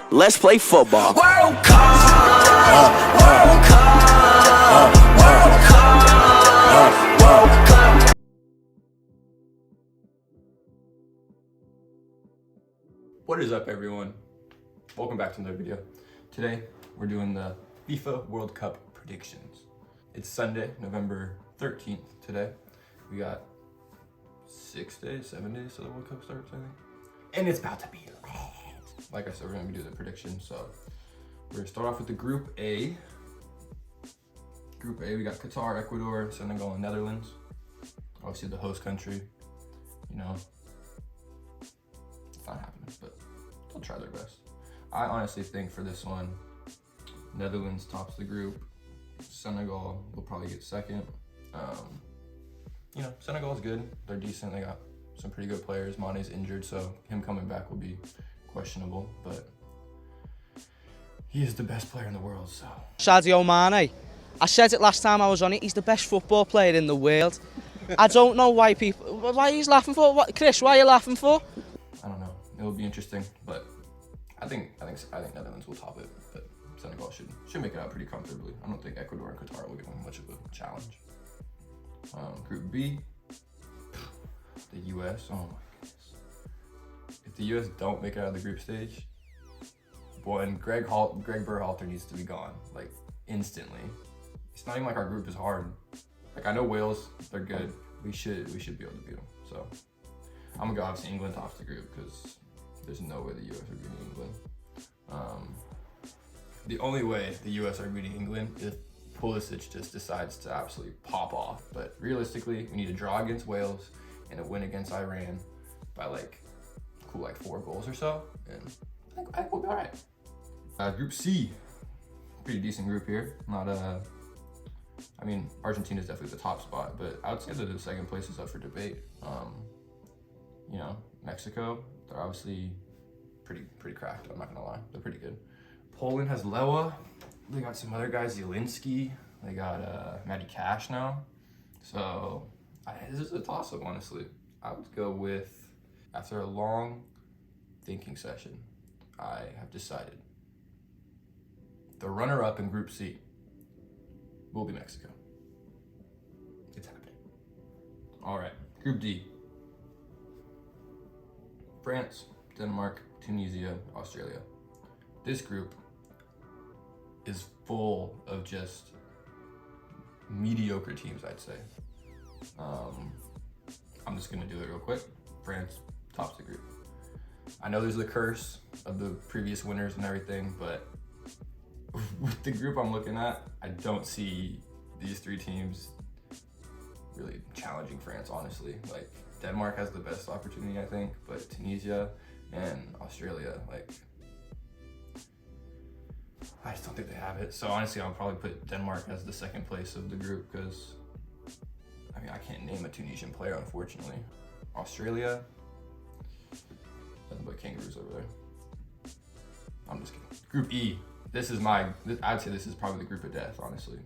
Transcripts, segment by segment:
Let's play football. World Cup, World Cup, World Cup, World Cup. What is up, everyone? Welcome back to another video. Today we're doing the FIFA World Cup predictions. It's Sunday, November 13th today. We got 7 days till the World Cup starts, I think. And it's about to be lit. Like I said, we're gonna do the predictions. So we're gonna start off with the Group A. Group A, we got Qatar, Ecuador, Senegal, and Netherlands. Obviously the host country, you know, it's not happening, but they'll try their best. I honestly think for this one, Netherlands tops the group. Senegal will probably get second. You know, Senegal is good. They're decent. They got some pretty good players. Mane's injured, so him coming back will be questionable, but he is the best player in the world, so. Sadio Mane. I said it last time I was on it, he's the best football player in the world. I don't know why he's laughing for. What, Chris, why are you laughing for? I don't know. It will be interesting, but I think Netherlands will top it, but Senegal should make it out pretty comfortably. I don't think Ecuador and Qatar will give them much of a challenge. Group B, the US. Oh my goodness. If the US don't make it out of the group stage, boy, and Greg Berhalter needs to be gone, like instantly. It's not even like our group is hard. Like, I know Wales, they're good. We should be able to beat them. So I'm gonna go obviously England tops the group because there's no way the US are beating England. The only way the US are beating England is Pulisic just decides to absolutely pop off. But realistically, we need a draw against Wales and a win against Iran by like 4 goals or so, and I think we'll be all right. Group C, pretty decent group here. Not I mean, Argentina is definitely the top spot, but I would say that the second place is up for debate. You know, Mexico, they're obviously pretty cracked. I'm not gonna lie, they're pretty good. Poland has Lewa. They got some other guys, Zielinski. They got Matty Cash now. So this is a toss-up, honestly. I would go with, after a long thinking session, I have decided the runner-up in Group C will be Mexico. It's happening. All right, Group D. France, Denmark, Tunisia, Australia. This group is full of just mediocre teams, I'd say. I'm just gonna do it real quick. France tops the group. I know there's the curse of the previous winners and everything, but with the group I'm looking at, I don't see these 3 teams really challenging France, honestly. Like, Denmark has the best opportunity, I think, but Tunisia and Australia, like, I just don't think they have it. So honestly, I'll probably put Denmark as the second place of the group because, I mean, I can't name a Tunisian player, unfortunately. Australia, nothing but kangaroos over there. I'm just kidding. Group E, I'd say this is probably the group of death, honestly.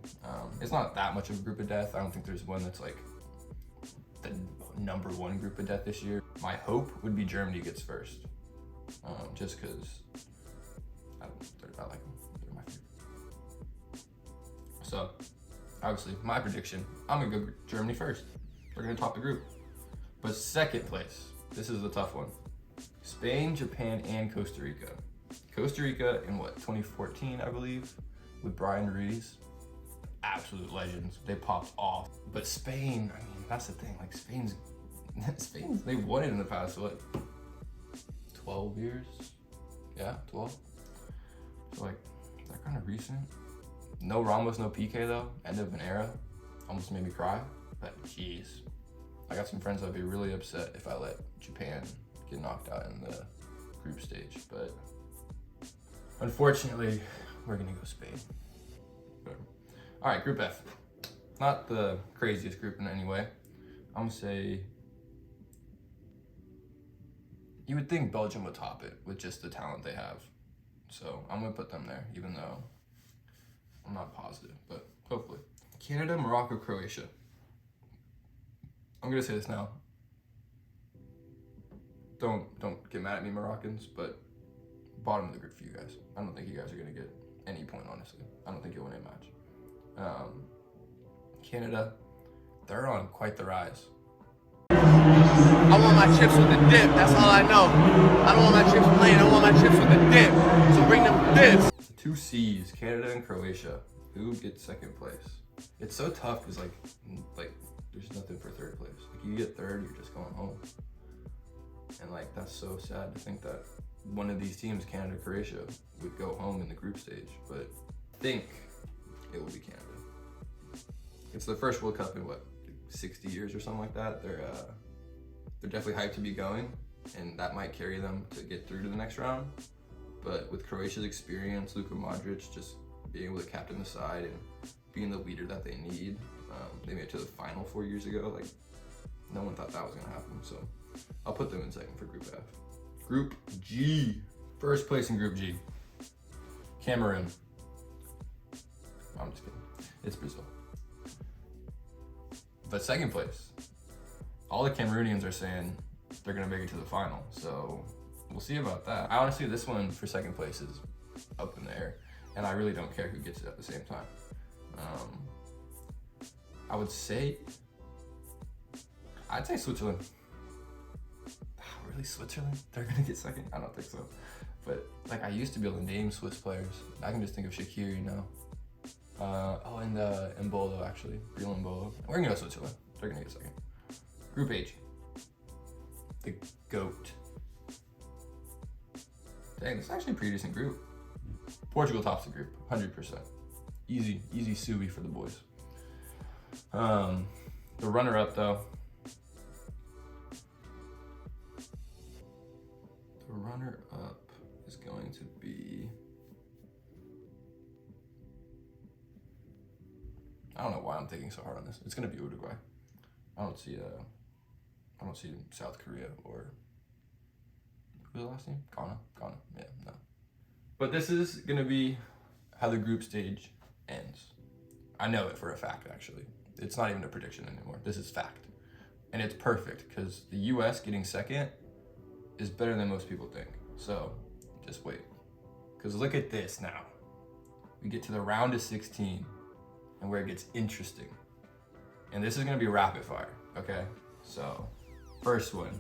It's not that much of a group of death. I don't think there's one that's like the #1 group of death this year. My hope would be Germany gets first, just because I like them. They're my favorite. So, obviously, my prediction, I'm gonna go Germany first. They're gonna top the group. But second place, this is the tough one. Spain, Japan, and Costa Rica. Costa Rica in 2014, I believe, with Brian Ruiz. Absolute legends. They popped off. But Spain, I mean, that's the thing. Like, Spain's they've won it in the past, 12 years? Yeah, 12. So, like, they're kind of recent. No Ramos, no PK though. End of an era. Almost made me cry. But jeez, I got some friends that'd be really upset if I let Japan get knocked out in the group stage. But unfortunately, we're gonna go Spain. Whatever. All right, Group F. Not the craziest group in any way. I'm gonna say, you would think Belgium would top it with just the talent they have. So I'm gonna put them there, even though I'm not positive, but hopefully. Canada, Morocco, Croatia. I'm gonna say this now. Don't get mad at me, Moroccans, but bottom of the group for you guys. I don't think you guys are gonna get any point, honestly. I don't think you'll win a match. Canada, they're on quite the rise. I want my chips with the dip, that's all I know. I don't want my chips plain, I want my chips with the dip. So bring them dips. Two C's, Canada and Croatia. Who gets second place? It's so tough because like there's nothing for third place. Like you get third, you're just going home. And like that's so sad to think that one of these teams, Canada, Croatia, would go home in the group stage. But I think it will be Canada. It's the first World Cup in what, 60 years or something like that. They're definitely hyped to be going, and that might carry them to get through to the next round. But with Croatia's experience, Luka Modric just being able to captain the side and being the leader that they need, they made it to the final 4 years ago. Like, no one thought that was gonna happen. So I'll put them in second for Group F. Group G, first place in Group G, Cameroon. I'm just kidding, it's Brazil. But second place, all the Cameroonians are saying they're gonna make it to the final. So we'll see about that. I honestly, this one for second place is up in the air, and I really don't care who gets it at the same time. I'd say Switzerland. Really, Switzerland? They're gonna get second? I don't think so. But like, I used to be able to name Swiss players. I can just think of Shaqiri now. And Mbolo, actually, real Mbolo. We're gonna go Switzerland. They're gonna get second. Group H, the GOAT. Dang, this is actually a pretty decent group. Portugal tops the group, 100%. Easy suey for the boys. The runner-up though. The runner-up is going to be, I don't know why I'm thinking so hard on this. It's gonna be Uruguay. I don't see South Korea or, who's the last name? Ghana, yeah, no. But this is gonna be how the group stage ends. I know it for a fact, actually. It's not even a prediction anymore. This is fact. And it's perfect, because the US getting second is better than most people think. So just wait. Because look at this now. We get to the round of 16 and where it gets interesting. And this is gonna be rapid fire, okay? So, first one,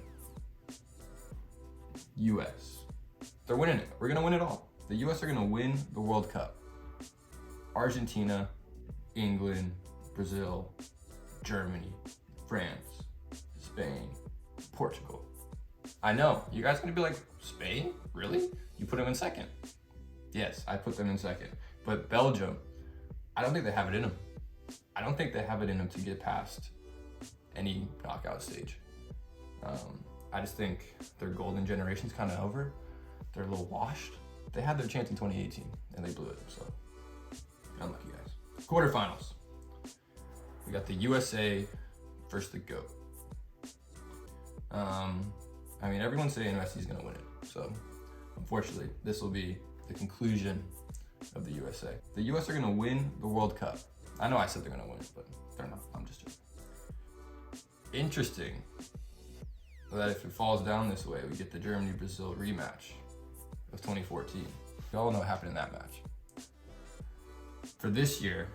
US. They're winning it. We're gonna win it all. The US are gonna win the World Cup. Argentina, England, Brazil, Germany, France, Spain, Portugal. I know, you guys are gonna be like, Spain? Really? You put them in second. Yes, I put them in second. But Belgium, I don't think they have it in them. I don't think they have it in them to get past any knockout stage. I just think their golden generation's kind of over. They're a little washed. They had their chance in 2018 and they blew it, so unlucky guys. Quarterfinals. We got the USA versus the GOAT. I mean, everyone's saying Messi's gonna win it, so unfortunately, this will be the conclusion of the USA. The US are gonna win the World Cup. I know I said they're gonna win it, but they're not. I'm just joking. Interesting that if it falls down this way, we get the Germany-Brazil rematch of 2014. We all know what happened in that match. For this year,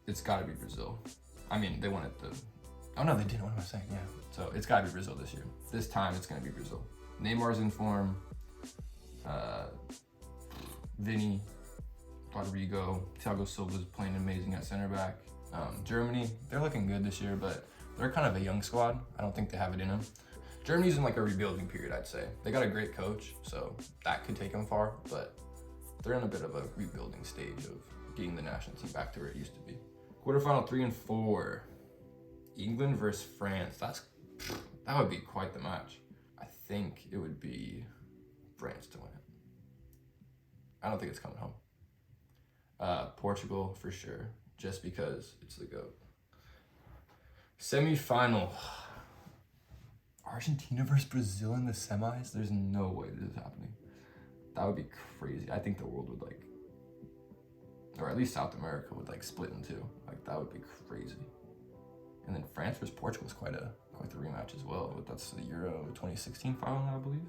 it's gotta be Brazil. I mean, they wanted the, oh no, they didn't, what am I saying? Yeah, so it's gotta be Brazil this year. This time, it's gonna be Brazil. Neymar's in form, Vinny, Rodrigo, Thiago Silva's playing amazing at center back. Germany, they're looking good this year, but they're kind of a young squad. I don't think they have it in them. Germany's in like a rebuilding period, I'd say. They got a great coach, so that could take them far, but they're in a bit of a rebuilding stage of getting the national team back to where it used to be. Quarterfinal 3 and 4, England versus France. That would be quite the match. I think it would be France to win it. I don't think it's coming home. Portugal for sure, just because it's the GOAT. Semi-final. Argentina versus Brazil in the semis? There's no way this is happening. That would be crazy. I think the world would like, or at least South America would like split in two. Like that would be crazy. And then France versus Portugal is quite the rematch as well. That's the Euro 2016 final, I believe.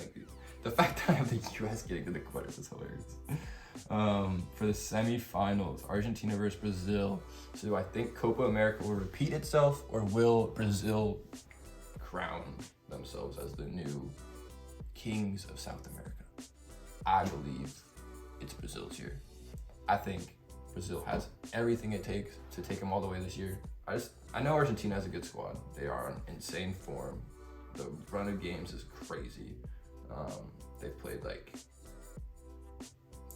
Like, the fact that I have the US getting to the quarters is hilarious. For the semifinals, Argentina versus Brazil. So do I think Copa America will repeat itself, or will Brazil crown themselves as the new kings of South America? I believe it's Brazil's year. I think Brazil has everything it takes to take them all the way this year. I know Argentina has a good squad. They are in insane form. The run of games is crazy. They've played like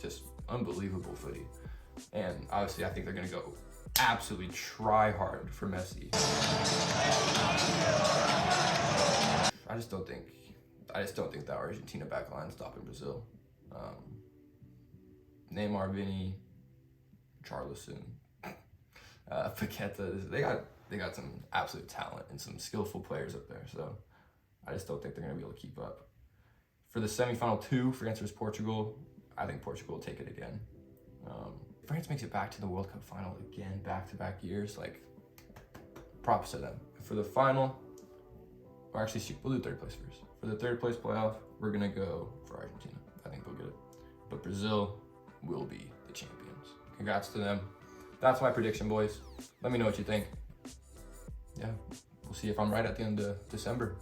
just unbelievable footy. And obviously I think they're gonna go absolutely try hard for Messi. I just don't think that Argentina backline is stopping Brazil. Neymar, Vinny, Charlison, Paqueta, they got some absolute talent and some skillful players up there. So I just don't think they're gonna be able to keep up. For the semifinal 2, France versus Portugal, I think Portugal will take it again. If France makes it back to the World Cup final again, back-to-back years, like, props to them. For the final, or actually, we'll do third place first. For the third place playoff, we're gonna go for Argentina. I think they'll get it. But Brazil will be the champions. Congrats to them. That's my prediction, boys. Let me know what you think. Yeah, we'll see if I'm right at the end of December.